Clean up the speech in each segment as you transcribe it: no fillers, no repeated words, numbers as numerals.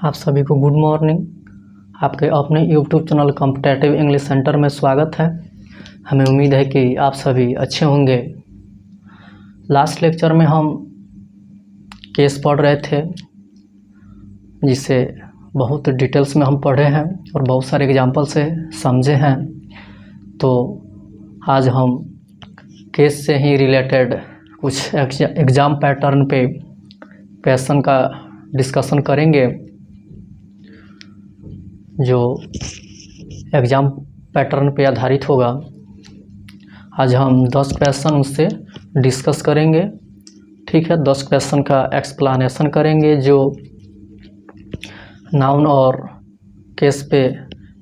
आप सभी को गुड मॉर्निंग। आपके अपने YouTube channel competitive English centre में स्वागत है। हमें उम्मीद है कि आप सभी अच्छे होंगे। लास्ट लेक्चर में हम केस पढ़ रहे थे, जिसे बहुत डिटेल्स में हम पढ़े हैं और बहुत सारे एग्जाम्पल से समझे हैं। तो आज हम केस से ही रिलेटेड कुछ एग्ज़ाम पैटर्न पे क्वेश्चन का डिस्कशन करेंगे, जो एग्ज़ाम पैटर्न पे आधारित होगा। आज हम 10 क्वेश्चन उससे डिस्कस करेंगे, ठीक है। 10 क्वेश्चन का एक्सप्लेनेशन करेंगे जो नाउन और केस पे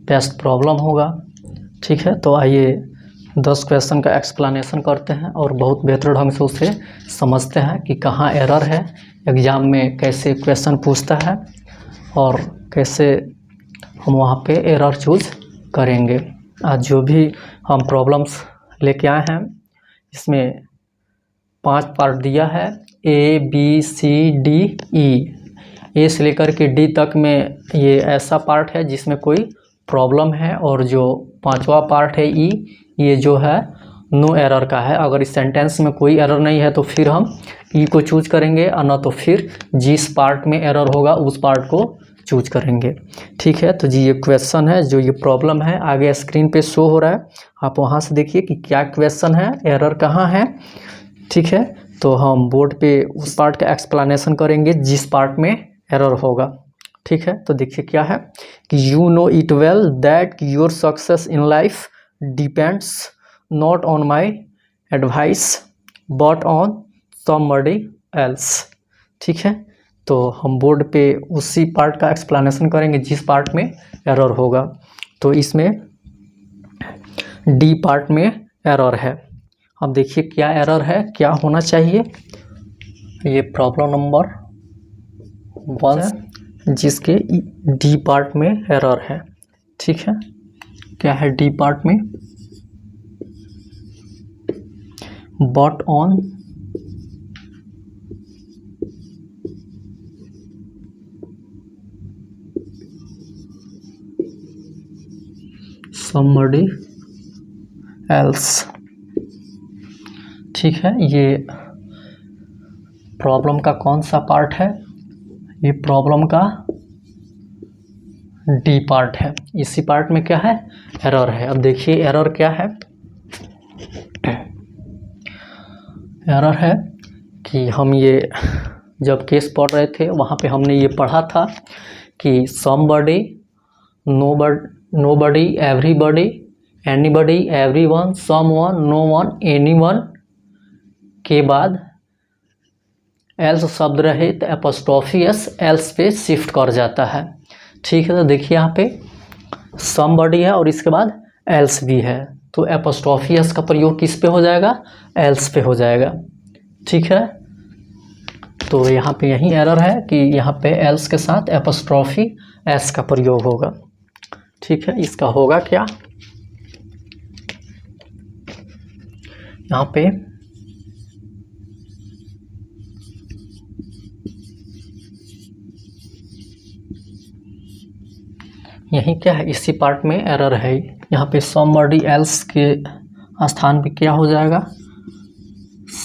बेस्ड प्रॉब्लम होगा, ठीक है। तो आइए 10 क्वेश्चन का एक्सप्लेनेशन करते हैं और बहुत बेहतर ढंग से उसे समझते हैं कि कहाँ एरर है, एग्ज़ाम में कैसे क्वेश्चन पूछता है और कैसे हम वहाँ पे एरर चूज करेंगे। आज जो भी हम प्रॉब्लम्स लेके आए हैं, इसमें 5 पार्ट दिया है, A B C D E. ए से लेकर के डी तक में ये ऐसा पार्ट है जिसमें कोई प्रॉब्लम है, और जो 5वां पार्ट है ई, ये जो है नो एरर का है। अगर इस सेंटेंस में कोई एरर नहीं है तो फिर हम ई को चूज करेंगे, और न तो फिर जिस पार्ट में एरर होगा उस पार्ट को चूज करेंगे, ठीक है। तो जी ये क्वेश्चन है, जो ये प्रॉब्लम है आगे स्क्रीन पे शो हो रहा है, आप वहाँ से देखिए कि क्या क्वेश्चन है, एरर कहाँ है, ठीक है। तो हम बोर्ड पे उस पार्ट का एक्सप्लेनेशन करेंगे जिस पार्ट में एरर होगा, ठीक है। तो देखिए क्या है कि you know it well that your success in life depends not on my advice but on somebody else, ठीक है। तो हम बोर्ड पे उसी पार्ट का एक्सप्लेनेशन करेंगे जिस पार्ट में एरर होगा। तो इसमें डी पार्ट में एरर है। अब देखिए क्या एरर है, क्या होना चाहिए। ये प्रॉब्लम नंबर 1 जिसके डी पार्ट में एरर है, ठीक है। क्या है डी पार्ट में, बट ऑन somebody else, ठीक है। ये प्रॉब्लम का कौन सा पार्ट है, ये प्रॉब्लम का डी पार्ट है। इसी पार्ट में क्या है, एरर है। अब देखिए एरर क्या है, एरर है कि हम ये जब केस पढ़ रहे थे वहाँ पे हमने ये पढ़ा था कि somebody, nobody, everybody, anybody, everyone, someone, no one, anyone के बाद else शब्द रहे तो एपोस्ट्रोफी एस else पे शिफ्ट कर जाता है, ठीक है। तो देखिए यहाँ पे somebody है और इसके बाद else भी है, तो एपोस्ट्रोफी एस का प्रयोग किस पे हो जाएगा, else पे हो जाएगा, ठीक है। तो यहाँ पे यही एरर है कि यहाँ पे else के साथ एपोस्ट्रोफी एस का प्रयोग होगा, ठीक है। इसका होगा क्या, यहाँ पे यही क्या है, इसी पार्ट में एरर है। यहाँ पे somebody else के स्थान पे क्या हो जाएगा,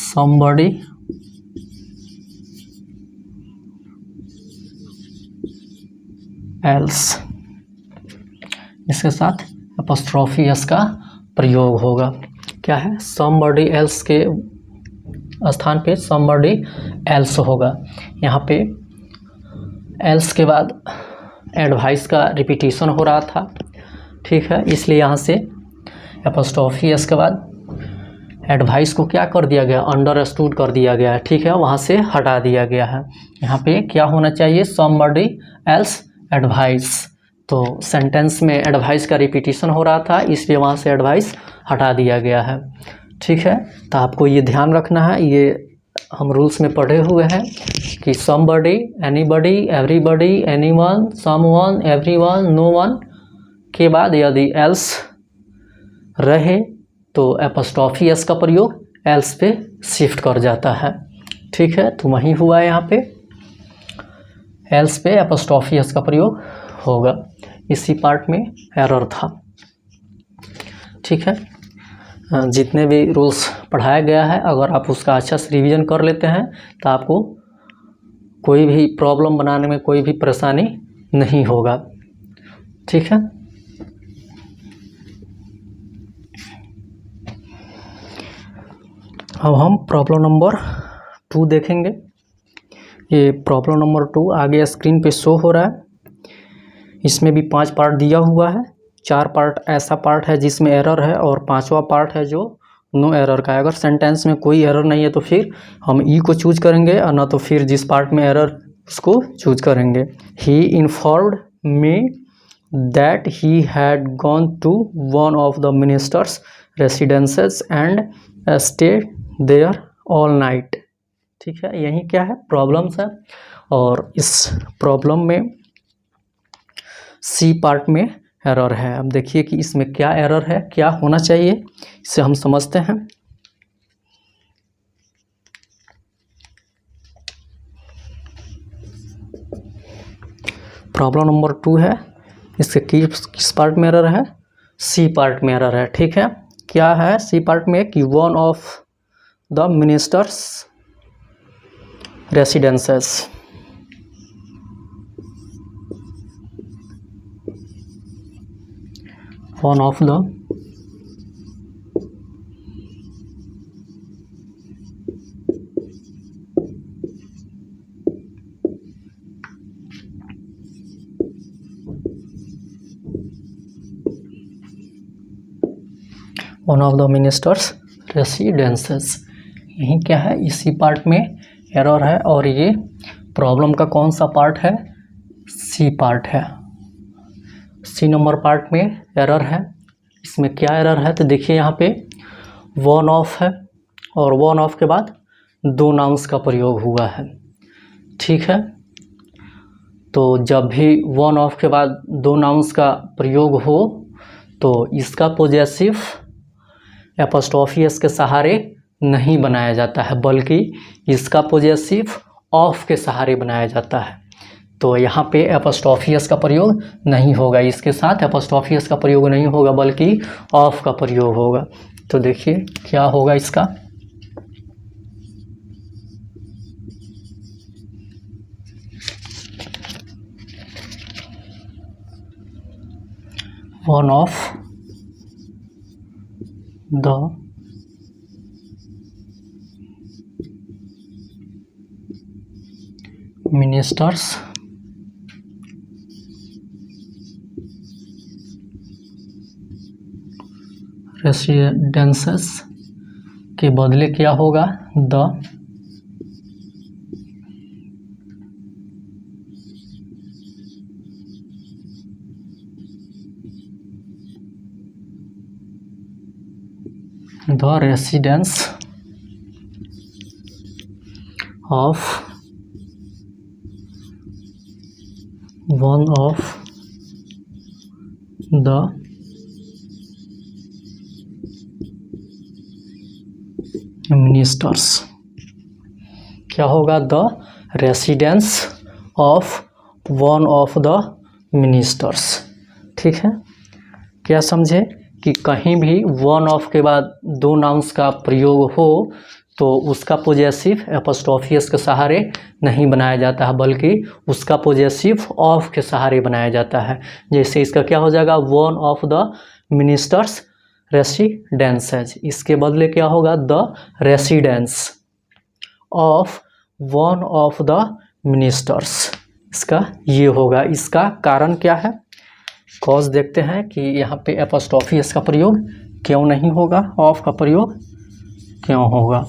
somebody else, इसके साथ एपोस्ट्रोफी एस का प्रयोग होगा। क्या है, somebody else के स्थान पे somebody else होगा। यहाँ पे else के बाद एडवाइस का रिपीटिशन हो रहा था, ठीक है, इसलिए यहाँ से एपोस्ट्रोफी एस के बाद एडवाइस को क्या कर दिया गया, अंडरस्टूड कर दिया गया है, ठीक है, वहाँ से हटा दिया गया है। यहाँ पे क्या होना चाहिए, somebody else एडवाइस। तो सेंटेंस में एडवाइस का रिपीटिशन हो रहा था, इसलिए वहाँ से एडवाइस हटा दिया गया है, ठीक है। तो आपको ये ध्यान रखना है, ये हम रूल्स में पढ़े हुए हैं कि somebody, anybody, everybody, anyone, someone, everyone, no one के बाद यदि else रहे तो एपोस्ट्रोफी एस का प्रयोग else पे शिफ्ट कर जाता है, ठीक है। तो वही हुआ है यहाँ पे। एल्स पे एपोस्ट्रोफी एस का प्रयोग होगा। इसी पार्ट में एरर था। ठीक है, जितने भी रूल्स पढ़ाया गया है अगर आप उसका अच्छा से रिवीजन कर लेते हैं तो आपको कोई भी प्रॉब्लम बनाने में कोई भी परेशानी नहीं होगा। ठीक है, अब हम प्रॉब्लम नंबर 2 देखेंगे। ये प्रॉब्लम नंबर 2 आगे स्क्रीन पे शो हो रहा है। इसमें भी 5 पार्ट दिया हुआ है। 4 पार्ट ऐसा पार्ट है जिसमें एरर है और 5वां पार्ट है जो नो एरर का है। अगर सेंटेंस में कोई एरर नहीं है तो फिर हम ई को चूज करेंगे और ना तो फिर जिस पार्ट में एरर उसको चूज करेंगे। He informed me that he had gone to one of the ministers residences and stayed there all night. ठीक है, यही क्या है प्रॉब्लम्स है और इस प्रॉब्लम में सी पार्ट में एरर है। अब देखिए कि इसमें क्या एरर है, क्या होना चाहिए, इसे हम समझते हैं। प्रॉब्लम नंबर 2 है, इसके किस पार्ट में एरर है, सी पार्ट में एरर है। ठीक है, क्या है सी पार्ट में कि one of the ministers residences, one of the ministers residences, यही क्या है इसी पार्ट में एरर है और ये प्रॉब्लम का कौन सा पार्ट है, सी पार्ट है। सी नंबर पार्ट में एरर है। इसमें क्या एरर है तो देखिए यहाँ पे वन ऑफ है और वन ऑफ के बाद 2 नाउन्स का प्रयोग हुआ है। ठीक है, तो जब भी वन ऑफ के बाद 2 नाउन्स का प्रयोग हो तो इसका पॉजेसिव एपोस्ट्रोफी एस के सहारे नहीं बनाया जाता है बल्कि इसका पॉजेसिव ऑफ के सहारे बनाया जाता है। तो यहाँ पे एपोस्ट्रोफी एस का प्रयोग नहीं होगा, इसके साथ एपोस्ट्रोफी एस का प्रयोग नहीं होगा बल्कि ऑफ का प्रयोग होगा। तो देखिए क्या होगा इसका, one of the ministers residences के बदले क्या होगा the residence of one of the ministers. क्या होगा the residence of one of the ministers. ठीक है, क्या समझे कि कहीं भी वन ऑफ के बाद 2 नाउन्स का प्रयोग हो तो उसका पॉजेसिव एपोस्ट्रोफी एस के सहारे नहीं बनाया जाता है बल्कि उसका पॉजेसिव ऑफ के सहारे बनाया जाता है। जैसे इसका क्या हो जाएगा वन ऑफ द मिनिस्टर्स रेसिडेंसेज, इसके बदले क्या होगा the residence of one of the ministers, इसका ये होगा। इसका कारण क्या है, कॉज देखते हैं कि यहाँ पे एपोस्ट्रोफी एस का प्रयोग क्यों नहीं होगा, ऑफ का प्रयोग क्यों होगा।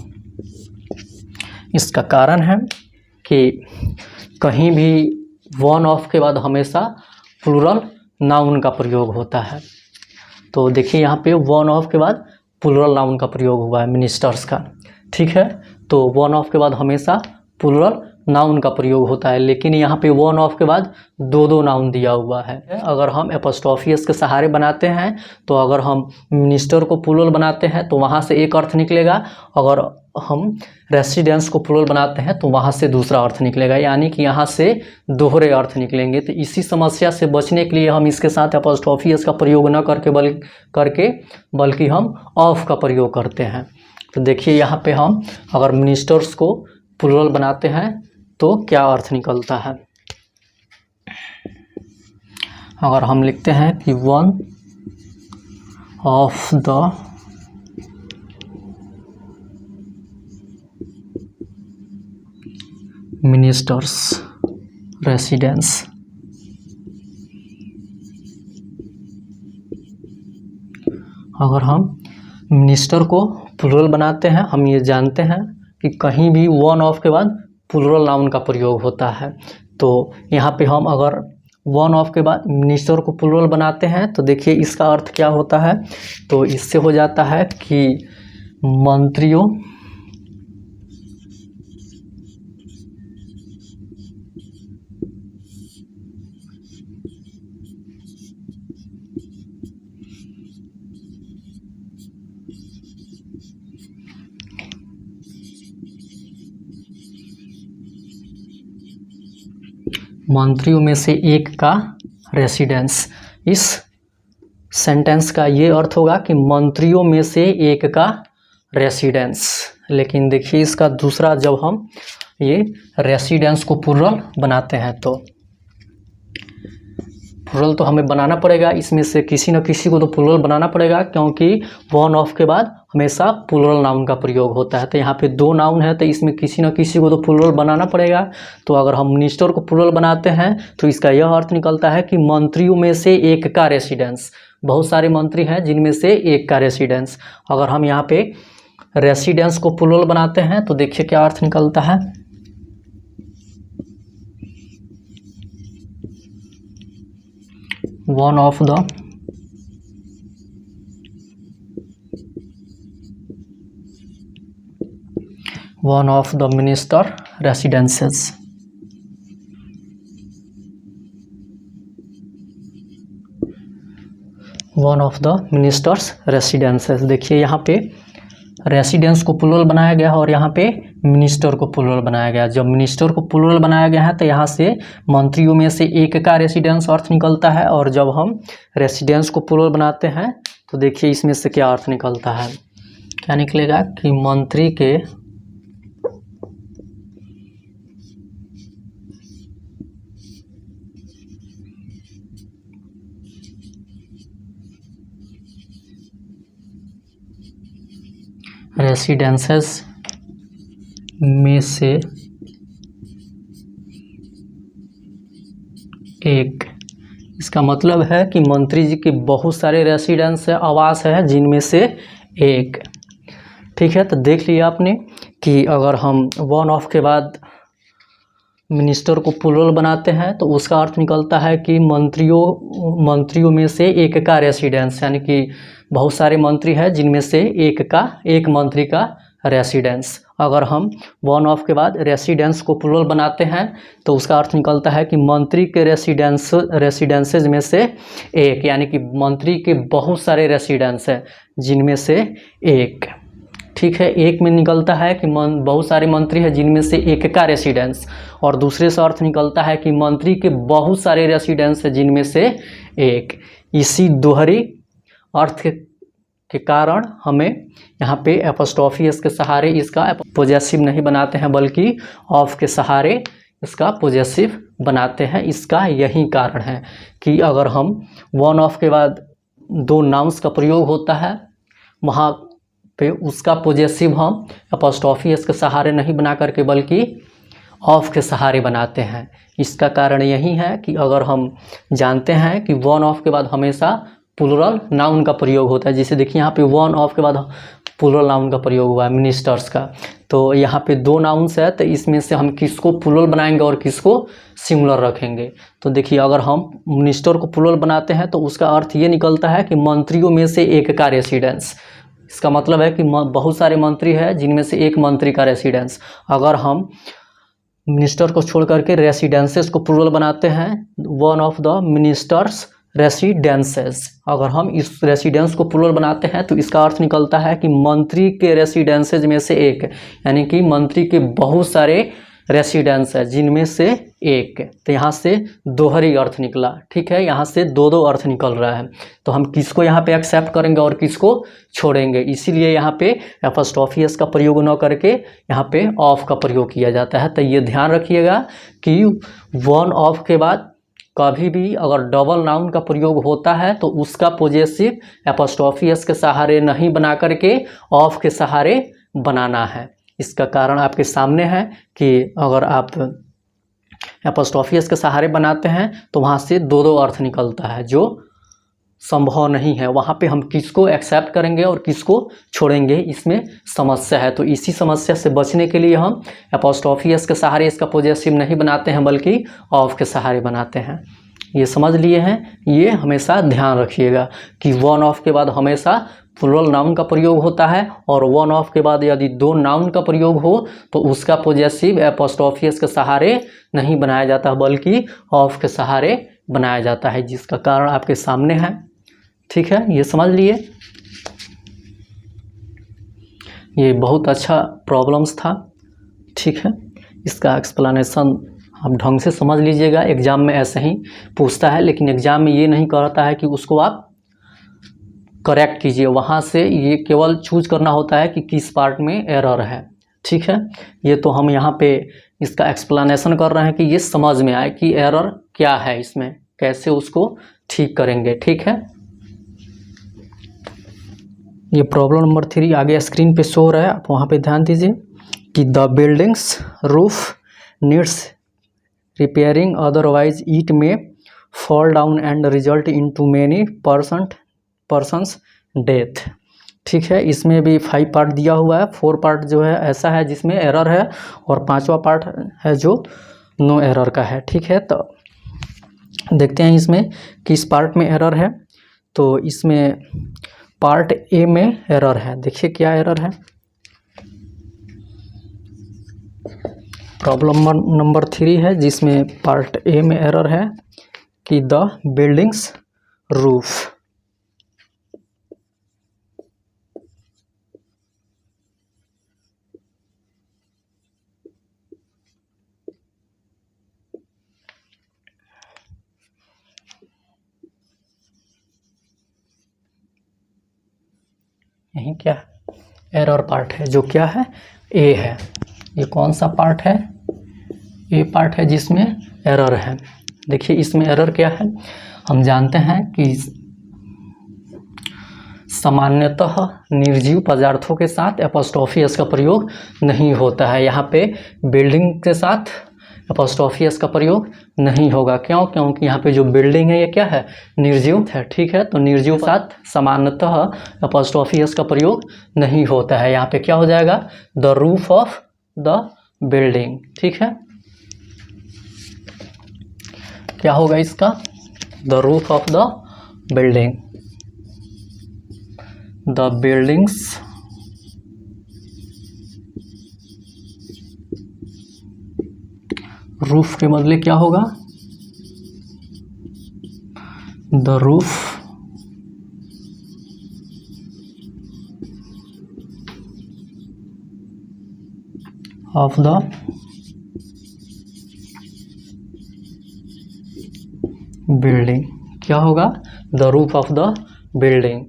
इसका कारण है कि कहीं भी वन ऑफ के बाद हमेशा प्लूरल नाउन का प्रयोग होता है। तो देखिए यहाँ पे वन ऑफ के बाद प्लूरल नाउन का प्रयोग हुआ है मिनिस्टर्स का। ठीक है, तो वन ऑफ के बाद हमेशा प्लूरल नाउन का प्रयोग होता है, लेकिन यहाँ पे वन ऑफ के बाद दो दो नाउन दिया हुआ है। अगर हम एपोस्ट्रोफी एस के सहारे बनाते हैं तो अगर हम मिनिस्टर को प्लूरल बनाते हैं तो वहाँ से एक अर्थ निकलेगा, अगर हम रेसिडेंस को प्लूरल बनाते हैं तो वहाँ से दूसरा अर्थ निकलेगा, यानी कि यहाँ से दोहरे अर्थ निकलेंगे। तो इसी समस्या से बचने के लिए हम इसके साथ एपोस्ट्रोफी एस का प्रयोग न करके बल्कि हम ऑफ का प्रयोग करते हैं। तो देखिए यहाँ पे हम अगर मिनिस्टर्स को प्लूरल बनाते हैं तो क्या अर्थ निकलता है। अगर हम लिखते हैं कि one of the ministers residence, अगर हम मिनिस्टर को प्लूरल बनाते हैं, हम ये जानते हैं कि कहीं भी वन ऑफ के बाद प्लूरल नाउन का प्रयोग होता है। तो यहाँ पे हम अगर वन ऑफ के बाद मिनिस्टर को प्लूरल बनाते हैं तो देखिए इसका अर्थ क्या होता है। तो इससे हो जाता है कि मंत्रियों में से एक का रेसिडेंस। इस सेंटेंस का ये अर्थ होगा कि मंत्रियों में से एक का रेसिडेंस। लेकिन देखिए इसका दूसरा, जब हम ये रेसिडेंस को प्लूरल बनाते हैं तो प्लूरल तो हमें बनाना पड़ेगा, इसमें से किसी न किसी को तो प्लूरल बनाना पड़ेगा, क्योंकि वन ऑफ के बाद हमेशा प्लूरल नाउन का प्रयोग होता है। तो यहाँ पे दो नाउन है तो इसमें किसी न किसी को तो प्लूरल बनाना पड़ेगा। तो अगर हम मिनिस्टर को प्लूरल बनाते हैं तो इसका यह अर्थ निकलता है कि मंत्रियों में से एक का रेसिडेंस। बहुत सारे मंत्री हैं जिनमें से एक का रेसिडेंस। अगर हम यहाँ पे रेसिडेंस को प्लूरल बनाते हैं तो देखिए क्या अर्थ निकलता है। One of the minister residences. One of the ministers residences. देखिए यहाँ पे रेसिडेंस को प्लूरल बनाया गया है और यहाँ पे मिनिस्टर को प्लूरल बनाया गया है। जब मिनिस्टर को प्लूरल बनाया गया है तो यहाँ से मंत्रियों में से एक का रेसिडेंस अर्थ निकलता है, और जब हम रेसिडेंस को प्लूरल बनाते हैं तो देखिए इसमें से क्या अर्थ निकलता है। क्या निकलेगा कि मंत्री के रेसिडेंसेस में से एक। इसका मतलब है कि मंत्री जी के बहुत सारे रेसिडेंस है, आवास है, जिनमें से एक। ठीक है, तो देख लिया आपने कि अगर हम वन ऑफ के बाद मिनिस्टर को प्लूरल बनाते हैं तो उसका अर्थ निकलता है कि मंत्रियों में से एक का रेसिडेंस, यानी कि बहुत सारे मंत्री हैं जिनमें से एक मंत्री का रेसिडेंस। अगर हम वन ऑफ के बाद रेसिडेंस को प्लूरल बनाते हैं तो उसका अर्थ निकलता है कि मंत्री के रेसिडेंसेज में से एक, यानी कि मंत्री के बहुत सारे रेसिडेंस हैं जिनमें से एक। ठीक है, एक में निकलता है कि बहुत सारे मंत्री हैं जिनमें से एक का रेसिडेंस, और दूसरे से अर्थ निकलता है कि मंत्री के बहुत सारे रेसिडेंस हैं जिनमें से एक। इसी दोहरी अर्थ के कारण हमें यहाँ पे एपोस्ट्रोफी एस के सहारे इसका पोजेसिव नहीं बनाते हैं, बल्कि ऑफ के सहारे इसका पोजेसिव बनाते हैं। इसका यही कारण है कि अगर हम वन ऑफ के बाद दो नाउन्स का प्रयोग होता है, वहाँ पे उसका पोजेसिव हम एपोस्ट्रोफी एस के सहारे नहीं बना करके बल्कि ऑफ के सहारे बनाते हैं। इसका कारण यही है कि अगर हम जानते हैं कि वन ऑफ के बाद हमेशा प्लूरल नाउन का प्रयोग होता है, जैसे देखिए यहाँ पे वन ऑफ के बाद प्लूरल नाउन का प्रयोग हुआ है मिनिस्टर्स का, तो यहाँ पे दो नाउन्स है तो इसमें से हम किसको प्लूरल बनाएंगे और किसको सिंगुलर रखेंगे। तो देखिए अगर हम मिनिस्टर को प्लूरल बनाते हैं तो उसका अर्थ ये निकलता है कि मंत्रियों में से एक का रेसिडेंस। इसका मतलब है कि बहुत सारे मंत्री हैं जिनमें से एक मंत्री का रेसिडेंस। अगर हम मिनिस्टर को छोड़ करके रेसिडेंसेस को प्लूरल बनाते हैं, one of the ministers residences. अगर हम इस रेसिडेंस को प्लूरल बनाते हैं तो इसका अर्थ निकलता है कि मंत्री के रेसिडेंसेज में से एक, यानी कि मंत्री के बहुत सारे रेसिडेंस है जिनमें से एक। तो यहाँ से दोहरी अर्थ निकला, ठीक है, यहाँ से दो दो अर्थ निकल रहा है। तो हम किसको यहाँ पे एक्सेप्ट करेंगे और किसको छोड़ेंगे, इसीलिए यहाँ पे एपोस्ट्रोफी एस का प्रयोग न करके यहाँ पे ऑफ का प्रयोग किया जाता है। तो ये ध्यान रखिएगा कि वन ऑफ के बाद कभी भी अगर डबल नाउन का प्रयोग होता है तो उसका पोजेसिव एपोस्ट्रोफी एस के सहारे नहीं बना करके ऑफ के सहारे बनाना है। इसका कारण आपके सामने है कि अगर आप एपोस्ट्रोफी एस के सहारे बनाते हैं तो वहाँ से दो दो अर्थ निकलता है जो संभव नहीं है। वहाँ पे हम किसको एक्सेप्ट करेंगे और किसको छोड़ेंगे, इसमें समस्या है। तो इसी समस्या से बचने के लिए हम एपोस्ट्रोफी एस के सहारे इसका पोजेसिव नहीं बनाते हैं बल्कि ऑफ के सहारे बनाते हैं। ये समझ लिए हैं, ये हमेशा ध्यान रखिएगा कि वन ऑफ के बाद हमेशा प्लूरल नाउन का प्रयोग होता है और वन ऑफ के बाद यदि दो नाउन का प्रयोग हो तो उसका पोजेसिव एपोस्ट्रोफी एस के सहारे नहीं बनाया जाता बल्कि ऑफ के सहारे बनाया जाता है, जिसका कारण आपके सामने है। ठीक है, ये समझ लिए। ये बहुत अच्छा प्रॉब्लम्स था, ठीक है। इसका एक्सप्लेनेशन आप ढंग से समझ लीजिएगा। एग्ज़ाम में ऐसे ही पूछता है, लेकिन एग्ज़ाम में ये नहीं कहता है कि उसको आप करेक्ट कीजिए। वहाँ से ये केवल चूज करना होता है कि किस पार्ट में एरर है, ठीक है। ये तो हम यहाँ पे इसका एक्सप्लेनेशन कर रहे हैं कि ये समझ में आए कि एरर क्या है, इसमें कैसे उसको ठीक करेंगे, ठीक है। ये प्रॉब्लम नंबर 3 आगे स्क्रीन पे शो हो रहा है, आप वहाँ पे ध्यान दीजिए कि the buildings roof needs repairing otherwise it may fall down and result in to many persons death. ठीक है, इसमें भी 5 पार्ट दिया हुआ है। 4 पार्ट जो है ऐसा है जिसमें एरर है और 5वां पार्ट है जो नो एरर का है, ठीक है। तो देखते हैं इसमें किस पार्ट में एरर है। तो इसमें पार्ट ए में एरर है। देखिए क्या एरर है। प्रॉब्लम नंबर 3 है जिसमें पार्ट ए में एरर है कि द बिल्डिंग्स रूफ यही क्या एरर पार्ट है जो क्या है, ए है। ये कौन सा पार्ट है, ए पार्ट है जिसमें एरर है। देखिए इसमें एरर क्या है, हम जानते हैं कि सामान्यतः निर्जीव पदार्थों के साथ एपोस्ट्रोफी एस का प्रयोग नहीं होता है। यहाँ पे बिल्डिंग के साथ एपोस्ट्रोफी एस का प्रयोग नहीं होगा। क्यों? क्योंकि यहाँ पे जो बिल्डिंग है ये क्या है, निर्जीव है, ठीक है। तो निर्जीव के साथ सामान्यतः एपोस्ट्रोफी एस का प्रयोग नहीं होता है। यहाँ पे क्या हो जाएगा, the roof of the building, ठीक है। क्या होगा इसका, the roof of the building, the buildings roof के बदले क्या होगा, the roof of the building. क्या होगा, the roof of the building,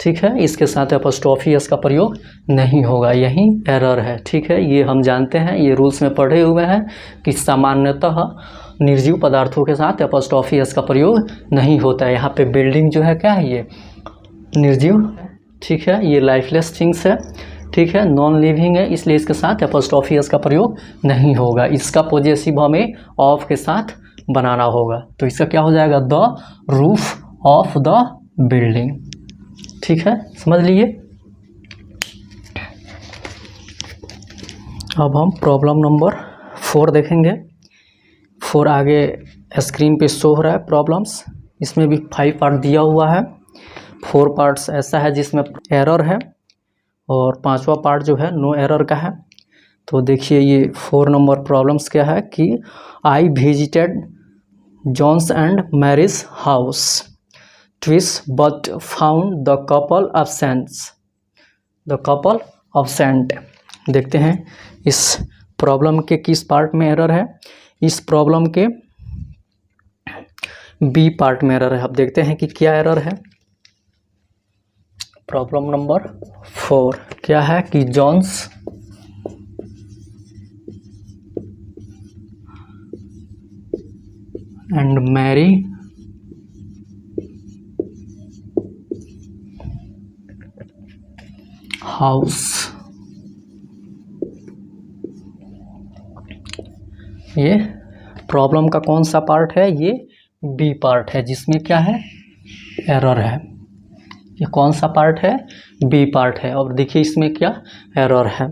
ठीक है। इसके साथ एपोस्ट्रोफी एस का प्रयोग नहीं होगा, यही एरर है, ठीक है। ये हम जानते हैं, ये रूल्स में पढ़े हुए हैं कि सामान्यतः निर्जीव पदार्थों के साथ एपोस्ट्रोफी एस का प्रयोग नहीं होता है। यहाँ पे बिल्डिंग जो है क्या है, ये निर्जीव, ठीक है। ये लाइफलेस थिंग्स है, ठीक है, नॉन लिविंग है, इसलिए इसके साथ एपोस्ट्रोफी एस का प्रयोग नहीं होगा। इसका पोजेसिव हमें ऑफ के साथ बनाना होगा। तो इसका क्या हो जाएगा, the roof of the building, ठीक है, समझ लिए। अब हम प्रॉब्लम नंबर 4 देखेंगे। 4 आगे स्क्रीन पे शो हो रहा है प्रॉब्लम्स। इसमें भी 5 पार्ट दिया हुआ है। 4 पार्ट्स ऐसा है जिसमें एरर है और 5वां पार्ट जो है नो एरर का है। तो देखिए ये 4 नंबर प्रॉब्लम्स क्या है कि I visited John's and Mary's house twice but found the couple absent। देखते हैं इस प्रॉब्लम के किस पार्ट में एरर है। इस प्रॉब्लम के बी पार्ट में एरर है। अब देखते हैं कि क्या एरर है। प्रॉब्लम नंबर 4 क्या है कि जॉन्स एंड मैरी हाउस। ये प्रॉब्लम का कौन सा पार्ट है? ये बी पार्ट है जिसमें क्या है, एरर है। ये कौन सा पार्ट है? बी पार्ट है। और देखिए इसमें क्या एरर है।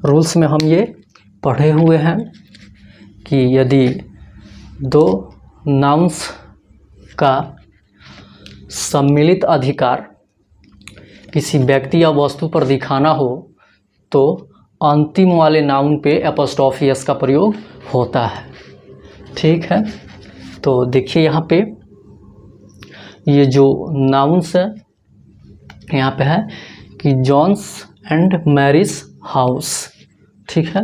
रूल्स में हम ये पढ़े हुए हैं कि यदि दो नाउन्स का सम्मिलित अधिकार किसी व्यक्ति या वस्तु पर दिखाना हो तो अंतिम वाले नाउन पे एपोस्ट्रोफी एस का प्रयोग होता है। ठीक है, तो देखिए यहाँ पे ये जो नाउन्स है यहाँ पे है कि जॉन्स एंड मैरीज हाउस। ठीक है,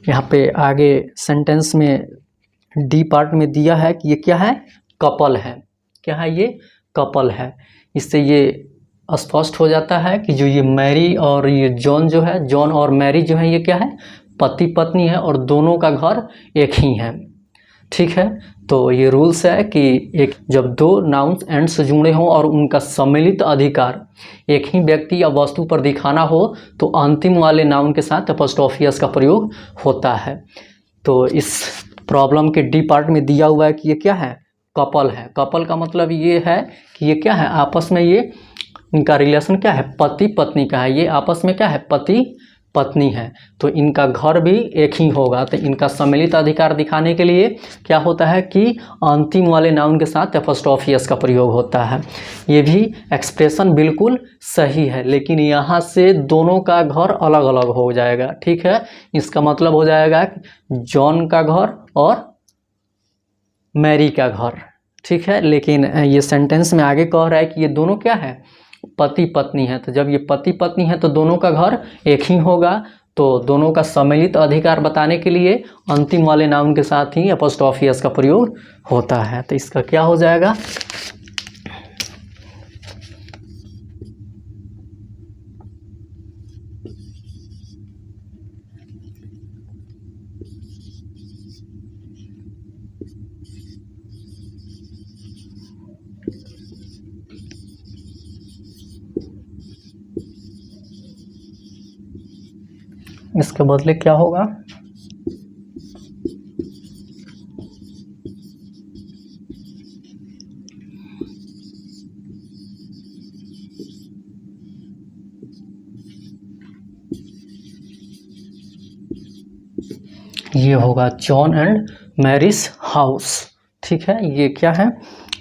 यहाँ पे आगे सेंटेंस में डी पार्ट में दिया है कि ये क्या है, कपल है। क्या है? ये कपल है। इससे ये स्पष्ट हो जाता है कि जो ये मैरी और ये जॉन जो है, जॉन और मैरी जो है ये क्या है, पति पत्नी है और दोनों का घर एक ही है। ठीक है, तो ये रूल्स है कि एक जब दो नाउन्स एंड से जुड़े हों और उनका सम्मिलित अधिकार एक ही व्यक्ति या वस्तु पर दिखाना हो तो अंतिम वाले नाउन के साथ एपोस्ट्रोफी एस का प्रयोग होता है। तो इस प्रॉब्लम के डी पार्ट में दिया हुआ है कि ये क्या है, कपल है। कपल का मतलब ये है कि ये क्या है, आपस में ये इनका रिलेशन क्या है, पति पत्नी का है। ये आपस में क्या है, पति पत्नी है। तो इनका घर भी एक ही होगा। तो इनका सम्मिलित अधिकार दिखाने के लिए क्या होता है कि अंतिम वाले नाउन के साथ एपोस्ट्रोफी एस का प्रयोग होता है। ये भी एक्सप्रेशन बिल्कुल सही है, लेकिन यहाँ से दोनों का घर अलग अलग हो जाएगा। ठीक है, इसका मतलब हो जाएगा जॉन का घर और मैरी का घर। ठीक है, लेकिन ये सेंटेंस में आगे कह रहा है कि ये दोनों क्या है, पति पत्नी है। तो जब ये पति पत्नी है तो दोनों का घर एक ही होगा। तो दोनों का सम्मिलित अधिकार बताने के लिए अंतिम वाले नाउन के साथ ही एपोस्ट्रोफी एस का प्रयोग होता है। तो इसका क्या हो जाएगा, इसके बदले क्या होगा, ये होगा जॉन एंड मैरीज हाउस। ठीक है, ये क्या है,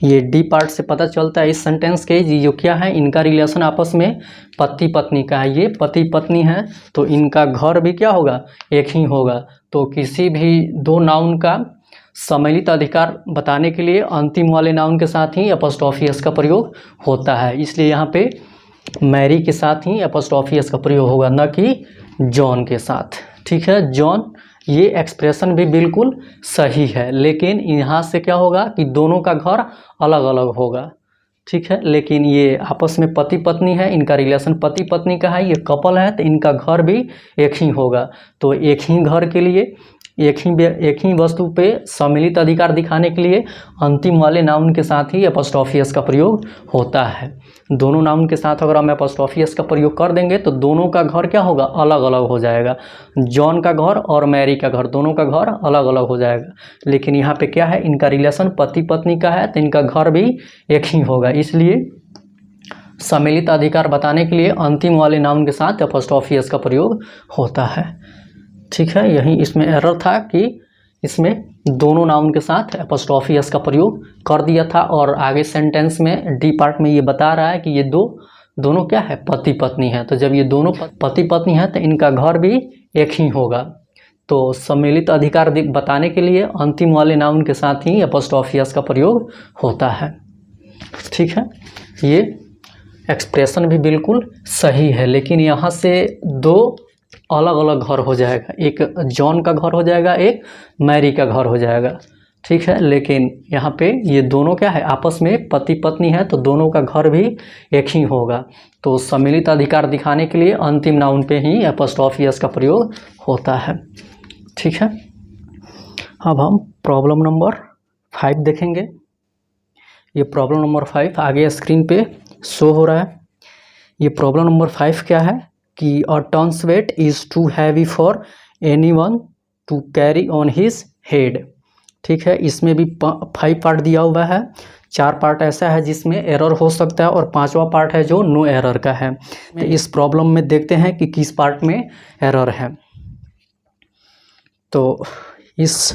ये डी पार्ट से पता चलता है इस सेंटेंस के ये जो क्या है, इनका रिलेशन आपस में पति पत्नी का है। ये पति पत्नी है तो इनका घर भी क्या होगा, एक ही होगा। तो किसी भी दो नाउन का सम्मिलित अधिकार बताने के लिए अंतिम वाले नाउन के साथ ही एपोस्ट्रोफी एस का प्रयोग होता है। इसलिए यहाँ पे मैरी के साथ ही एपोस्ट्रोफी एस का प्रयोग होगा, न कि जॉन के साथ। ठीक है, जॉन, ये एक्सप्रेशन भी बिल्कुल सही है, लेकिन यहाँ से क्या होगा कि दोनों का घर अलग अलग होगा। ठीक है, लेकिन ये आपस में पति पत्नी है, इनका रिलेशन पति पत्नी का है, ये कपल है तो इनका घर भी एक ही होगा। तो एक ही घर के लिए एक ही वस्तु पे सम्मिलित अधिकार दिखाने के लिए अंतिम वाले नाउन के साथ ही एपोस्ट्रोफी एस का प्रयोग होता है। दोनों नाउन के साथ अगर हम एपोस्ट्रोफी एस का प्रयोग कर देंगे तो दोनों का घर क्या होगा, अलग अलग हो जाएगा। जॉन का घर और मैरी का घर, दोनों का घर अलग अलग हो जाएगा। लेकिन यहाँ पे क्या है, इनका रिलेशन पति पत्नी का है तो इनका घर भी एक ही होगा। इसलिए सम्मिलित अधिकार बताने के लिए अंतिम वाले नाउन के साथ एपोस्ट्रोफी एस का प्रयोग होता है। ठीक है, यही इसमें एरर था कि इसमें दोनों नाउन के साथ एपोस्ट्रोफी एस का प्रयोग कर दिया था। और आगे सेंटेंस में डी पार्ट में ये बता रहा है कि ये दो दोनों क्या है, पति पत्नी है। तो जब ये दोनों पति पत्नी है तो इनका घर भी एक ही होगा। तो सम्मिलित अधिकार बताने के लिए अंतिम वाले नाउन के साथ ही एपोस्ट्रोफी एस का प्रयोग होता है। ठीक है, ये एक्सप्रेशन भी बिल्कुल सही है, लेकिन यहाँ से दो अलग अलग घर हो जाएगा, एक जॉन का घर हो जाएगा, एक मैरी का घर हो जाएगा। ठीक है, लेकिन यहाँ पे ये दोनों क्या है, आपस में पति पत्नी है, तो दोनों का घर भी एक ही होगा। तो सम्मिलित अधिकार दिखाने के लिए अंतिम नाउन पे ही एपोस्ट्रोफी एस का प्रयोग होता है। ठीक है, अब हम प्रॉब्लम नंबर 5 देखेंगे। ये प्रॉब्लम नंबर 5 आगे स्क्रीन पे शो हो रहा है। ये प्रॉब्लम नंबर 5 क्या है कि a tons weight is too heavy for anyone to carry on his head. ठीक है, इसमें भी 5 पार्ट दिया हुआ है। 4 पार्ट ऐसा है जिसमें एरर हो सकता है और 5वां पार्ट है जो नो एरर का है। तो इस प्रॉब्लम में देखते हैं कि किस पार्ट में एरर है। तो इस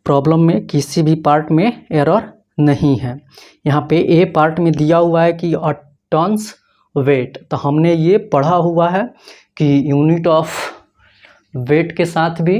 प्रॉब्लम में किसी भी पार्ट में एरर नहीं है। यहाँ पे ए पार्ट में दिया हुआ है कि अ टन्स वेट, तो हमने ये पढ़ा हुआ है कि यूनिट ऑफ वेट के साथ भी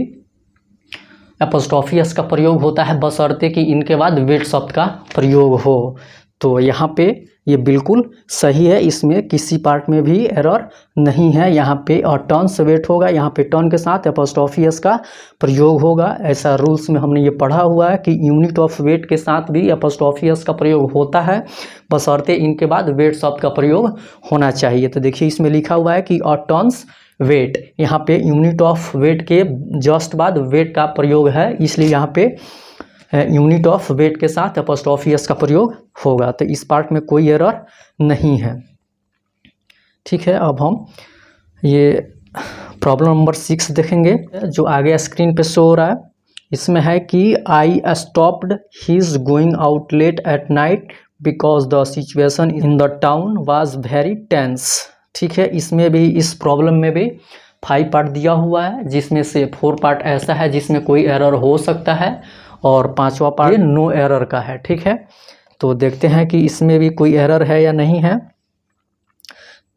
एपोस्ट्रोफी एस का प्रयोग होता है, बशर्ते कि इनके बाद वेट शब्द का प्रयोग हो। तो यहाँ पे ये बिल्कुल सही है, इसमें किसी पार्ट में भी एरर नहीं है। यहाँ पे टन्स वेट होगा, यहाँ पे टर्न के साथ एपोस्ट्रोफी एस का प्रयोग होगा। ऐसा रूल्स में हमने ये पढ़ा हुआ है कि यूनिट ऑफ वेट के साथ भी एपोस्ट्रोफी एस का प्रयोग होता है, बशर्ते इनके बाद वेट शब्द का प्रयोग होना चाहिए। तो देखिए इसमें लिखा हुआ है कि टन्स वेट, यहाँ पे यूनिट ऑफ वेट के जस्ट बाद वेट का प्रयोग है, इसलिए यहाँ पे यूनिट ऑफ वेट के साथ एपोस्ट्रोफी एस का प्रयोग होगा। तो इस पार्ट में कोई एरर नहीं है। ठीक है, अब हम ये प्रॉब्लम नंबर 6 देखेंगे जो आगे स्क्रीन पे शो हो रहा है। इसमें है कि I stopped his going out late at night because the situation in the town was very tense. ठीक है, इसमें भी इस प्रॉब्लम में भी 5 पार्ट दिया हुआ है, जिसमें से 4 पार्ट ऐसा है जिसमें कोई एरर हो सकता है और 5वां पार्ट नो एरर का है। ठीक है, तो देखते हैं कि इसमें भी कोई एरर है या नहीं है।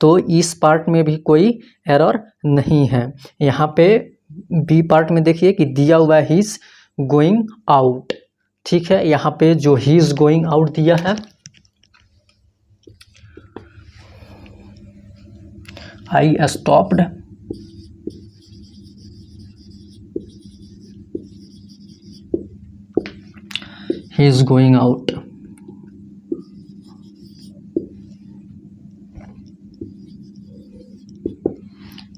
तो इस पार्ट में भी कोई एरर नहीं है। यहाँ पे बी पार्ट में देखिए कि दिया हुआ है हिज गोइंग आउट। ठीक है, यहाँ पे जो हिज गोइंग आउट दिया है, I stopped he is going out.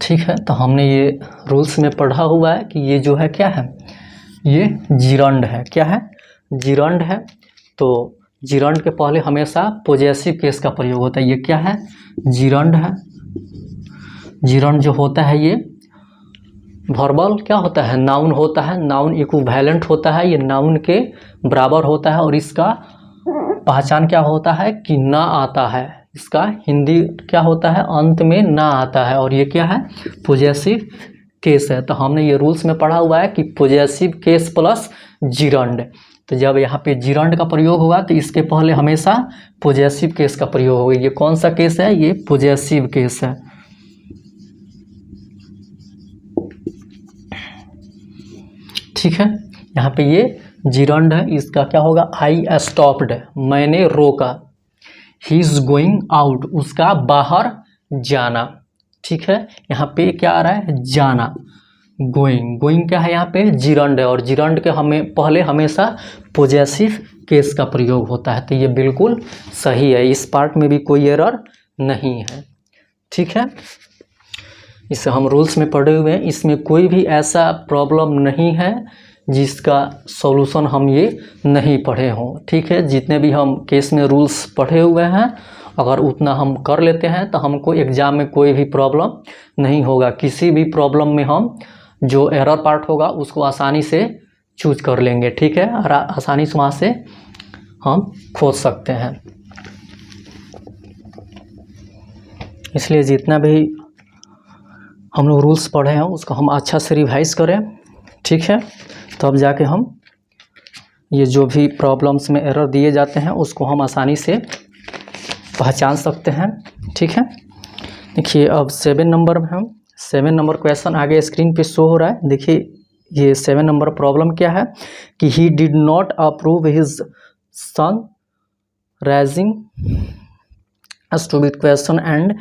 ठीक है, तो हमने ये रूल्स में पढ़ा हुआ है कि ये जो है क्या है, ये जिरंड है। क्या है, जिरंड है। तो जिरंड के पहले हमेशा पोजेसिव केस का प्रयोग होता है। ये क्या है, जिरंड है। जिरंड जो होता है ये वर्बल क्या होता है, नाउन होता है। नाउन इक्विवेलेंट होता है, ये नाउन के बराबर होता है और इसका पहचान क्या होता है कि ना आता है। इसका हिंदी क्या होता है, अंत में ना आता है, और ये क्या है, पोजेसिव केस है। तो हमने ये रूल्स में पढ़ा हुआ है कि पोजेसिव केस प्लस जिरंड। तो जब यहाँ पे जिरंड का प्रयोग होगा तो इसके पहले हमेशा पोजेसिव केस का प्रयोग होगा। ये कौन सा केस है, ये पोजेसिव केस है। ठीक है, यहाँ पे ये जिरंड है, इसका क्या होगा, आई स्टॉप्ड, मैंने रोका। ही इज गोइंग आउट, उसका बाहर जाना। ठीक है, यहाँ पे क्या आ रहा है, जाना। गोइंग, गोइंग क्या है, यहाँ पे जिरंड है, और जिरंड के हमें पहले हमेशा पोजेसिव केस का प्रयोग होता है। तो ये बिल्कुल सही है, इस पार्ट में भी कोई एरर नहीं है। ठीक है, इसे हम रूल्स में पढ़े हुए हैं, इसमें कोई भी ऐसा प्रॉब्लम नहीं है जिसका सॉल्यूशन हम ये नहीं पढ़े हों। ठीक है, जितने भी हम केस में रूल्स पढ़े हुए हैं, अगर उतना हम कर लेते हैं तो हमको एग्ज़ाम में कोई भी प्रॉब्लम नहीं होगा। किसी भी प्रॉब्लम में हम जो एरर पार्ट होगा उसको आसानी से चूज कर लेंगे। ठीक है, और आसानी से वहाँ से हम खोज सकते हैं। इसलिए जितना भी हम लोग रूल्स पढ़े हैं उसको हम अच्छा से रिवाइज करें। ठीक है, तब जाके हम ये जो भी प्रॉब्लम्स में एरर दिए जाते हैं उसको हम आसानी से पहचान सकते हैं। ठीक है, देखिए अब 7 नंबर में हम 7 नंबर क्वेश्चन आगे स्क्रीन पे शो हो रहा है। देखिए ये 7 नंबर प्रॉब्लम क्या है कि he did not approve his son raising stupid question and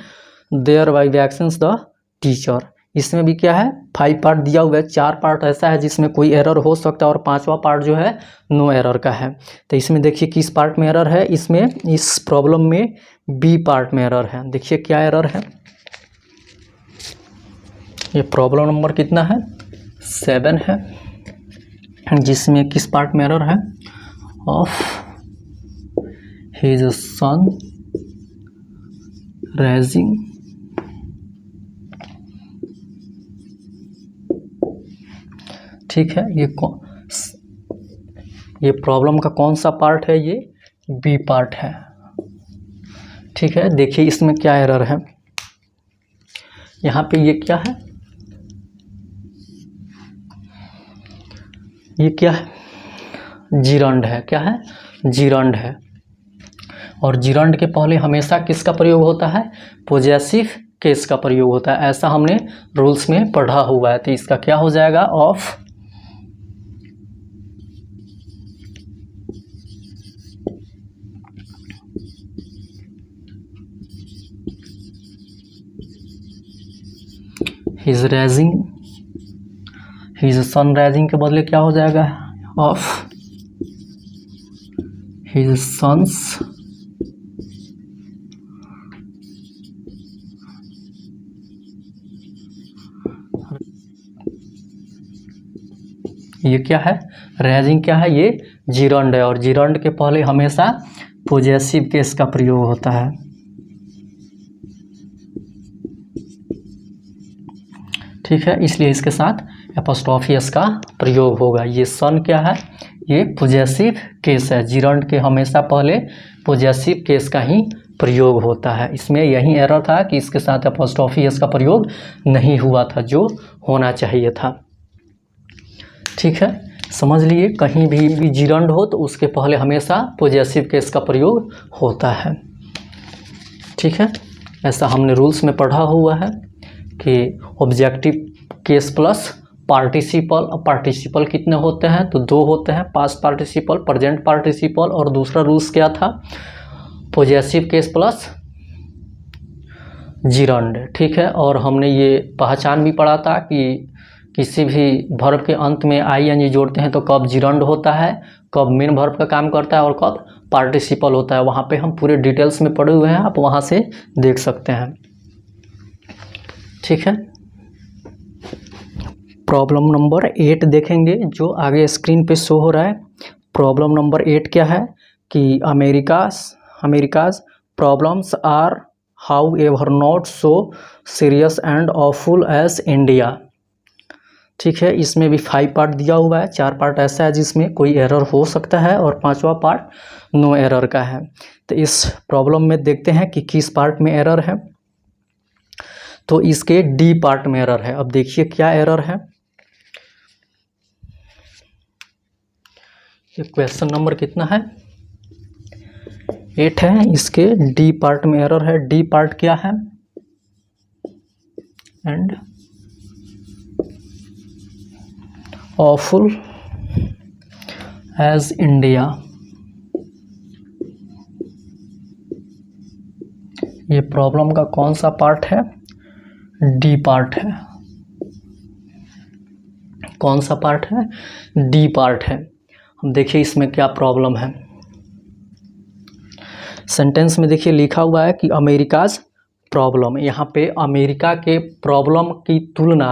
thereby vexing the teacher. इसमें भी क्या है 5 पार्ट दिया हुआ है, 4 पार्ट ऐसा है जिसमें कोई एरर हो सकता है और 5वां पार्ट जो है नो एरर का है। तो इसमें देखिए किस पार्ट में एरर है, इसमें इस प्रॉब्लम में बी पार्ट में एरर है। देखिए क्या एरर है, ये प्रॉब्लम नंबर कितना है 7 है, जिसमें किस पार्ट में एरर है ऑफ हिज सन राइजिंग ठीक है। ये प्रॉब्लम का कौन सा पार्ट है, ये बी पार्ट है। ठीक है, देखिए इसमें क्या एरर है, यहाँ पे ये क्या है, ये क्या है जिरंड है, क्या है जिरंड है। और जिरंड के पहले हमेशा किसका प्रयोग होता है, पोजेसिव केस का प्रयोग होता है, ऐसा हमने रूल्स में पढ़ा हुआ है। तो इसका क्या हो जाएगा of his raising, his son raising के बदले क्या हो जाएगा ऑफ हिज सन्स ये क्या है राइजिंग, क्या है ये जिरंड है, और जिरंड के पहले हमेशा पोजेसिव केस का प्रयोग होता है। ठीक है, इसलिए इसके साथ एपोस्ट्रोफी एस का प्रयोग होगा। ये सन क्या है, ये पोजेसिव केस है, जिरंड के हमेशा पहले पोजेसिव केस का ही प्रयोग होता है। इसमें यही एरर था कि इसके साथ एपोस्ट्रोफी एस का प्रयोग नहीं हुआ था, जो होना चाहिए था। ठीक है, समझ लिए, कहीं भी जिरंड हो तो उसके पहले हमेशा पोजेसिव केस का प्रयोग होता है। ठीक है, ऐसा हमने रूल्स में पढ़ा हुआ है कि ऑब्जेक्टिव केस प्लस पार्टिसिपल। अब पार्टिसिपल कितने होते हैं, तो 2 होते हैं, पास्ट पार्टिसिपल, प्रेजेंट पार्टिसिपल, और दूसरा रूल्स क्या था पोजेसिव केस प्लस जिरंड। ठीक है, और हमने ये पहचान भी पढ़ा था कि किसी भी वर्ब के अंत में आई जोड़ते हैं तो कब जिरंड होता है, कब मेन वर्ब का काम करता है और कब पार्टिसिपल होता है। वहाँ पे हम पूरे डिटेल्स में पढ़े हुए हैं, आप वहाँ से देख सकते हैं। ठीक है, प्रॉब्लम नंबर 8 देखेंगे जो आगे स्क्रीन पे शो हो रहा है। प्रॉब्लम नंबर 8 क्या है कि America's problems are however not so serious and awful as India. ठीक है, इसमें भी 5 पार्ट दिया हुआ है, 4 पार्ट ऐसा है जिसमें कोई एरर हो सकता है और 5वां पार्ट नो एरर का है। तो इस प्रॉब्लम में देखते हैं कि किस पार्ट में एरर है, तो इसके डी पार्ट में एरर है। अब देखिए क्या एरर है, ये क्वेश्चन नंबर कितना है 8 है, इसके डी पार्ट में एरर है। डी पार्ट क्या है, एंड awful as India। ये प्रॉब्लम का कौन सा पार्ट है, डी पार्ट है। कौन सा पार्ट है, डी पार्ट है। हम देखिए इसमें क्या प्रॉब्लम है। सेंटेंस में देखिए लिखा हुआ है कि अमेरिकाज प्रॉब्लम, यहाँ पे अमेरिका के प्रॉब्लम की तुलना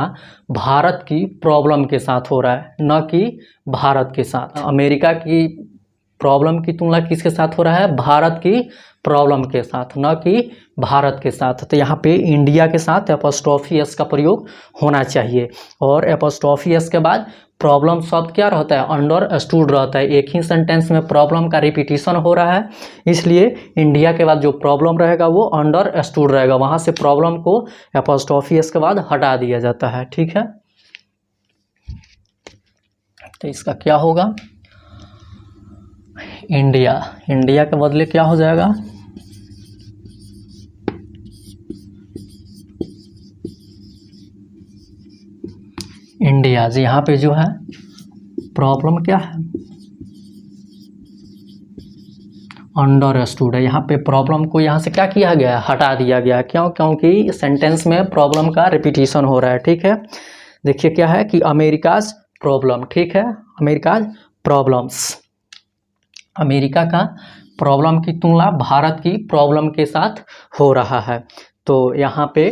भारत की प्रॉब्लम के साथ हो रहा है, न कि भारत के साथ। अमेरिका की प्रॉब्लम की तुलना किसके साथ हो रहा है, भारत की प्रॉब्लम के साथ, न कि भारत के साथ। तो यहाँ पे इंडिया के साथ एपोस्ट्रोफी एस का प्रयोग होना चाहिए, और एपोस्ट्रोफी एस के बाद प्रॉब्लम शब्द क्या रहता है, अंडरस्टूड रहता है। एक ही सेंटेंस में प्रॉब्लम का रिपीटिशन हो रहा है, इसलिए इंडिया के बाद जो प्रॉब्लम रहेगा वो अंडरस्टूड रहेगा, वहाँ से प्रॉब्लम को एपोस्ट्रोफी एस के बाद हटा दिया जाता है। ठीक है, तो इसका क्या होगा, इंडिया, इंडिया के बदले क्या हो जाएगा इंडियाज। यहाँ पे जो है प्रॉब्लम क्या है, अंडरस्टूड है। यहाँ पे प्रॉब्लम को यहाँ से क्या किया गया, हटा दिया गया। क्यों? क्योंकि सेंटेंस में प्रॉब्लम का रिपीटिशन हो रहा है। ठीक है, देखिए क्या है कि अमेरिकाज प्रॉब्लम, ठीक है, अमेरिकाज प्रॉब्लम्स, अमेरिका का प्रॉब्लम की तुलना भारत की प्रॉब्लम के साथ हो रहा है। तो यहाँ पे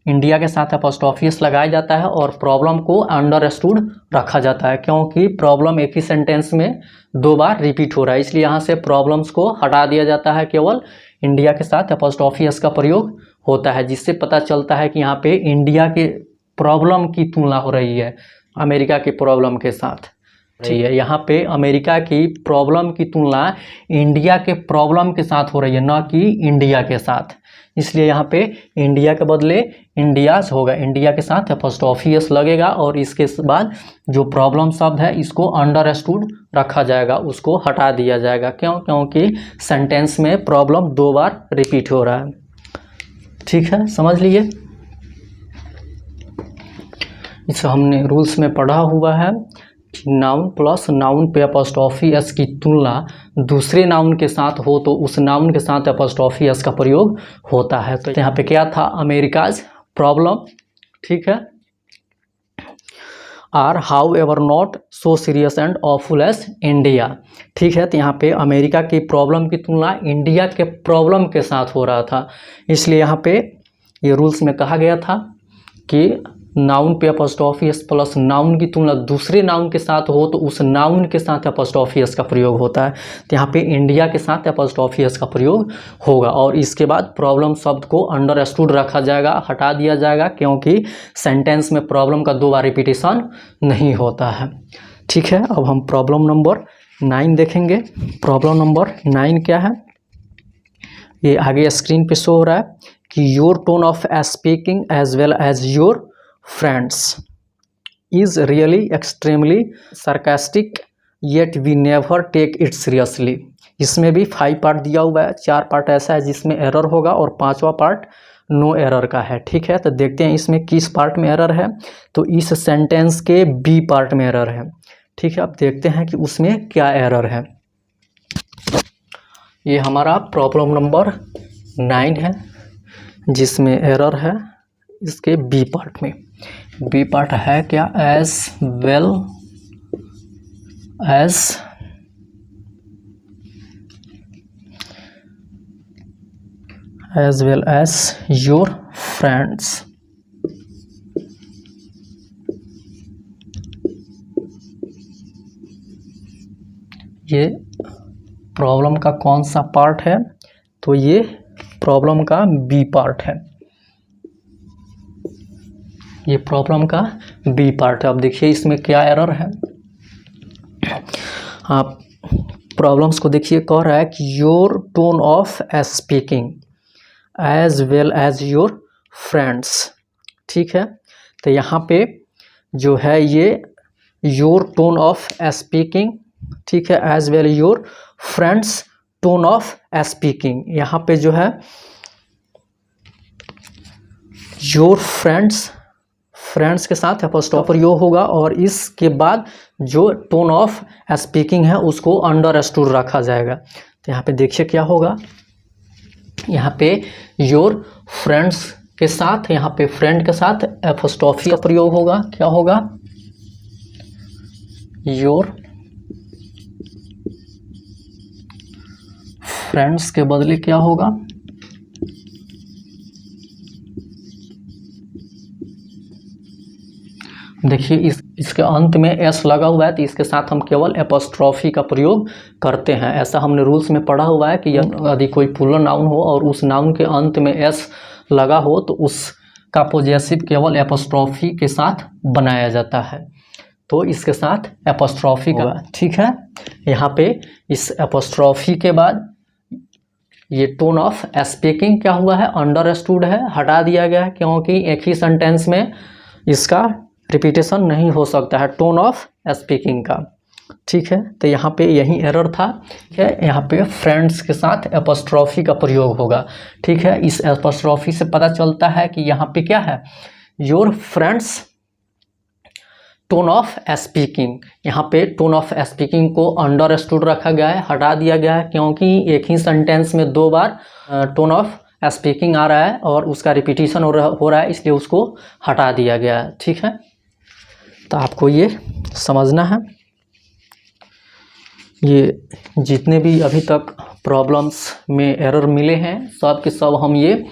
इंडिया के साथ अपोस्ट्रोफिस लगाया जाता है और प्रॉब्लम को अंडरस्टूड रखा जाता है, क्योंकि प्रॉब्लम एक ही सेंटेंस में 2 बार रिपीट हो रहा है, इसलिए यहाँ से प्रॉब्लम्स को हटा दिया जाता है। केवल इंडिया के साथ अपोस्ट्रोफिस का प्रयोग होता है, जिससे पता चलता है कि यहाँ पे इंडिया के प्रॉब्लम की तुलना हो रही है अमेरिका के प्रॉब्लम के साथ। ठीक है, यहाँ पे अमेरिका की प्रॉब्लम की तुलना इंडिया के प्रॉब्लम के साथ हो रही है, न कि इंडिया के साथ। इसलिए यहाँ पे इंडिया के बदले इंडियाज होगा, इंडिया के साथ अपोस्ट्रोफिस लगेगा और इसके बाद जो प्रॉब्लम शब्द है इसको अंडरस्टूड रखा जाएगा, उसको हटा दिया जाएगा। क्यों? क्योंकि सेंटेंस में प्रॉब्लम 2 बार रिपीट हो रहा है। ठीक है, समझ लिए। इसे हमने रूल्स में पढ़ा हुआ है, नाउन प्लस नाउन पे अपोस्ट्रोफी एस की तुलना दूसरे नाउन के साथ हो तो उस नाउन के साथ अपोस्ट्रोफी एस का प्रयोग होता है। तो यहाँ पे क्या था, अमेरिकाज प्रॉब्लम, ठीक है, are however not so serious and awful as India. ठीक है, तो यहाँ पे अमेरिका की प्रॉब्लम की तुलना इंडिया के प्रॉब्लम के साथ हो रहा था, इसलिए यहाँ पे ये रूल्स में कहा गया था कि नाउन पे अपोस्ट्रोफी एस प्लस नाउन की तुलना दूसरे नाउन के साथ हो तो उस नाउन के साथ अपोस्ट्रोफी एस का प्रयोग होता है। तो यहाँ पे इंडिया के साथ अपोस्ट्रोफी एस का प्रयोग होगा और इसके बाद प्रॉब्लम शब्द को अंडरस्टूड रखा जाएगा, हटा दिया जाएगा, क्योंकि सेंटेंस में प्रॉब्लम का 2 बार रिपीटिशन नहीं होता है। ठीक है, अब हम प्रॉब्लम नंबर 9 देखेंगे। प्रॉब्लम नंबर 9 क्या है, ये आगे स्क्रीन पे शो हो रहा है कि your tone of speaking as well as your friends is really extremely sarcastic yet we never take it seriously। इसमें भी 5 पार्ट दिया हुआ है, 4 पार्ट ऐसा है जिसमें एरर होगा और 5वां पार्ट नो एरर का है। ठीक है, तो देखते हैं इसमें किस पार्ट में एरर है। तो इस सेंटेंस के बी पार्ट में एरर है। ठीक है, अब देखते हैं कि उसमें क्या एरर है। ये हमारा प्रॉब्लम नंबर 9 है जिसमें एरर है इसके बी पार्ट में। बी पार्ट है क्या, as well as your friends. ये प्रॉब्लम का कौन सा पार्ट है, तो ये प्रॉब्लम का बी पार्ट है, ये प्रॉब्लम का बी पार्ट है। अब देखिए इसमें क्या एरर है, आप प्रॉब्लम्स को देखिए, कह रहा है कि your tone of speaking as well as your friends. ठीक है, तो यहाँ पे जो है ये योर टोन ऑफ स्पीकिंग, ठीक है, as well your friends tone of speaking. यहाँ पे जो है योर फ्रेंड्स के साथ अपोस्ट्रोफी प्रयोग होगा और इसके बाद जो टोन ऑफ स्पीकिंग है उसको अंडरस्टूड रखा जाएगा। तो यहाँ पे देखिए क्या होगा, यहाँ पे योर फ्रेंड्स के साथ, यहाँ पे फ्रेंड के साथ अपोस्ट्रोफी का प्रयोग होगा। क्या होगा, योर फ्रेंड्स के बदले क्या होगा, देखिए इसके अंत में एस लगा हुआ है तो इसके साथ हम केवल एपोस्ट्रोफी का प्रयोग करते हैं। ऐसा हमने रूल्स में पढ़ा हुआ है कि यदि कोई प्लूरल नाउन हो और उस नाउन के अंत में एस लगा हो तो उसका पोजेसिव केवल एपोस्ट्रोफी के साथ बनाया जाता है, तो इसके साथ एपोस्ट्रोफी का। ठीक है, यहाँ पे इस एपोस्ट्रोफी के बाद ये टोन ऑफ स्पीकिंग क्या हुआ है, अंडरस्टूड है, हटा दिया गया है, क्योंकि एक ही सेंटेंस में इसका रिपीटेशन नहीं हो सकता है टोन ऑफ स्पीकिंग का। ठीक है, तो यहाँ पे यही एरर था। ठीक है, यहाँ पे फ्रेंड्स के साथ एपोस्ट्रोफी का प्रयोग होगा। ठीक है, इस एपोस्ट्रोफी से पता चलता है कि यहाँ पे क्या है, your friends tone of speaking, यहाँ पे टोन ऑफ स्पीकिंग को अंडरस्टूड रखा गया है, हटा दिया गया है, क्योंकि एक ही सेंटेंस में 2 बार टोन ऑफ स्पीकिंग आ रहा है और उसका रिपीटिशन हो रहा है, इसलिए उसको हटा दिया गया है। ठीक है, तो आपको ये समझना है। ये जितने भी अभी तक प्रॉब्लम्स में एरर मिले हैं सब के सब हम ये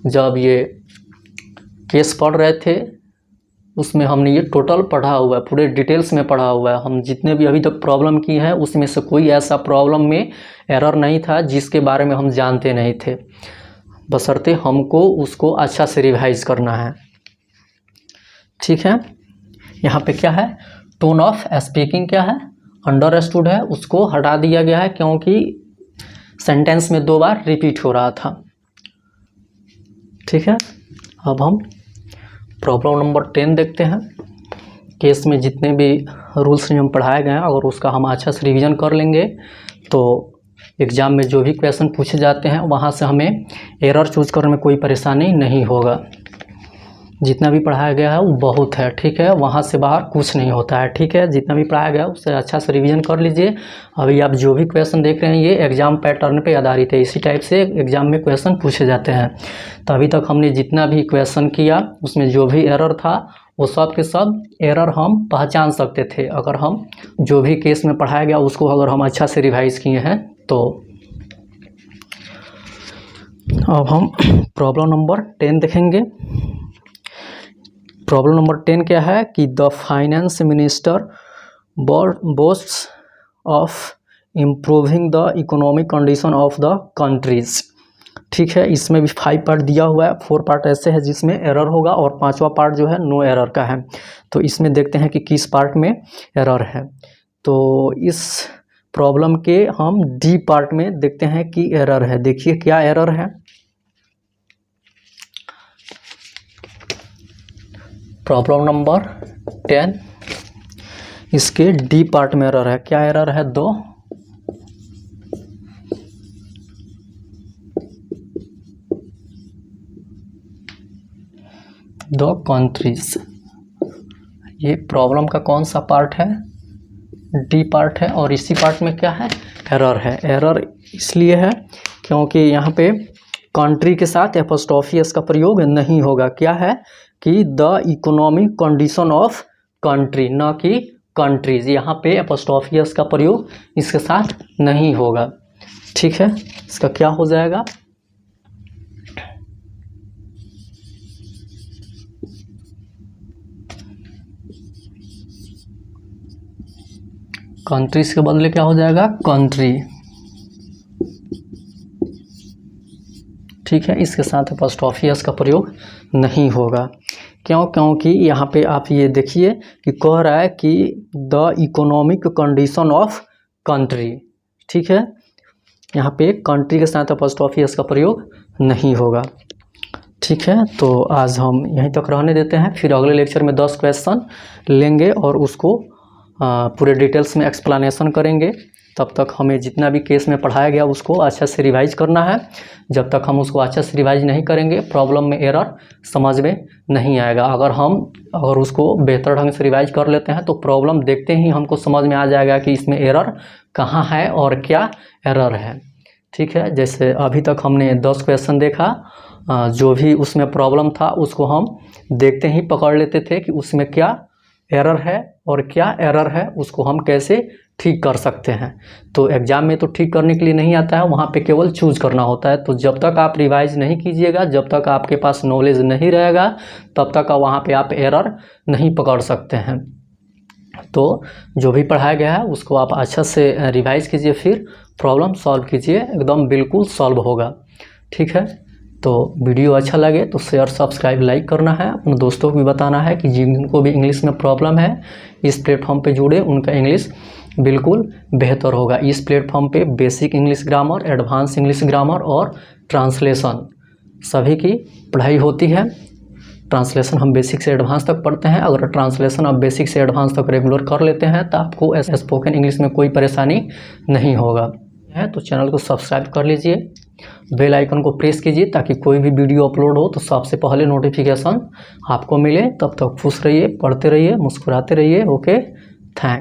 जब ये केस पढ़ रहे थे उसमें हमने ये टोटल पढ़ा हुआ है, पूरे डिटेल्स में पढ़ा हुआ है। हम जितने भी अभी तक प्रॉब्लम की है उसमें से कोई ऐसा प्रॉब्लम में एरर नहीं था जिसके बारे में हम जानते नहीं थे, बशर्ते हमको उसको अच्छा से रिवाइज करना है। ठीक है, यहाँ पे क्या है, टोन ऑफ स्पीकिंग क्या है, अंडरस्टूड है, उसको हटा दिया गया है क्योंकि सेंटेंस में 2 बार रिपीट हो रहा था। ठीक है, अब हम प्रॉब्लम नंबर 10 देखते हैं। केस में जितने भी रूल्स नियम पढ़ाए गए हैं अगर उसका हम अच्छा से रिवीजन कर लेंगे तो एग्ज़ाम में जो भी क्वेश्चन पूछे जाते हैं वहाँ से हमें एरर चूज करने में कोई परेशानी नहीं होगा। जितना भी पढ़ाया गया है वो बहुत है। ठीक है, वहाँ से बाहर कुछ नहीं होता है। ठीक है, जितना भी पढ़ाया गया है उससे अच्छा से रिवीजन कर लीजिए। अभी आप जो भी क्वेश्चन देख रहे हैं ये एग्ज़ाम पैटर्न पे आधारित है, इसी टाइप से एग्ज़ाम में क्वेश्चन पूछे जाते हैं। तो अभी तक हमने जितना भी क्वेश्चन किया उसमें जो भी एरर था वो सब के सब एरर हम पहचान सकते थे अगर हम जो भी केस में पढ़ाया गया उसको अगर हम अच्छा से रिवाइज किए हैं तो। अब हम प्रॉब्लम नंबर 10 देखेंगे। प्रॉब्लम नंबर 10 क्या है कि the finance minister बोस्ट्स of improving the economic condition of the countries. ठीक है, इसमें भी 5 पार्ट दिया हुआ है, 4 पार्ट ऐसे है जिसमें एरर होगा और 5वां पार्ट जो है नो एरर का है। तो इसमें देखते हैं कि किस पार्ट में एरर है। तो इस प्रॉब्लम के हम डी पार्ट में देखते हैं कि एरर है। देखिए क्या एरर है। प्रॉब्लम नंबर 10 इसके डी पार्ट में एरर है। क्या एरर है, दो कंट्रीज। ये प्रॉब्लम का कौन सा पार्ट है, डी पार्ट है और इसी पार्ट में क्या है, एरर है। एरर इसलिए है क्योंकि यहाँ पे कंट्री के साथ एपोस्ट्रोफी एस का प्रयोग नहीं होगा। क्या है कि the economic condition of country, न कि कंट्रीज। यहाँ पे एपोस्ट्रोफी एस का प्रयोग इसके साथ नहीं होगा। ठीक है, इसका क्या हो जाएगा, कंट्रीज के बदले क्या हो जाएगा, कंट्री। ठीक है, इसके साथ एपोस्ट्रोफी एस का प्रयोग नहीं होगा। क्यों, क्योंकि यहाँ पे आप ये देखिए कि कह रहा है कि the economic condition of country. ठीक है, यहाँ पे कंट्री के साथ एपोस्ट्रोफी एस का प्रयोग नहीं होगा। ठीक है, तो आज हम यहीं तक रहने देते हैं, फिर अगले लेक्चर में 10 क्वेश्चन लेंगे और उसको पूरे डिटेल्स में एक्सप्लेनेशन करेंगे। तब तक हमें जितना भी केस में पढ़ाया गया उसको अच्छा से रिवाइज करना है। जब तक हम उसको अच्छा से रिवाइज नहीं करेंगे प्रॉब्लम में एरर समझ में नहीं आएगा। अगर उसको बेहतर ढंग से रिवाइज कर लेते हैं तो प्रॉब्लम देखते ही हमको समझ में आ जाएगा कि इसमें एरर कहाँ है और क्या एरर है। ठीक है, जैसे अभी तक हमने 10 क्वेश्चन देखा, जो भी उसमें प्रॉब्लम था उसको हम देखते ही पकड़ लेते थे कि उसमें क्या एरर है और क्या एरर है, उसको हम कैसे ठीक कर सकते हैं। तो एग्ज़ाम में तो ठीक करने के लिए नहीं आता है, वहाँ पे केवल चूज करना होता है। तो जब तक आप रिवाइज नहीं कीजिएगा, जब तक आपके पास नॉलेज नहीं रहेगा, तब तक वहाँ पे आप एरर नहीं पकड़ सकते हैं। तो जो भी पढ़ाया गया है उसको आप अच्छा से रिवाइज कीजिए, फिर प्रॉब्लम सॉल्व कीजिए, एकदम बिल्कुल सॉल्व होगा। ठीक है, तो वीडियो अच्छा लगे तो शेयर सब्सक्राइब लाइक करना है। अपने दोस्तों को भी बताना है कि जिनको भी इंग्लिश में प्रॉब्लम है इस प्लेटफॉर्म पे जुड़े, उनका इंग्लिश बिल्कुल बेहतर होगा। इस प्लेटफॉर्म पे basic English grammar, advance English grammar और ट्रांसलेशन सभी की पढ़ाई होती है। ट्रांसलेशन हम बेसिक से एडवांस तक पढ़ते हैं। अगर ट्रांसलेशन आप बेसिक से एडवांस तक रेगुलर कर लेते हैं तो आपको स्पोकन इंग्लिश में कोई परेशानी नहीं होगा। तो चैनल को सब्सक्राइब कर लीजिए। बेल आइकन को प्रेस कीजिए ताकि कोई भी वीडियो अपलोड हो तो सबसे पहले नोटिफिकेशन आपको मिले। तब तक खुश रहिए, पढ़ते रहिए, मुस्कुराते रहिए। ओके।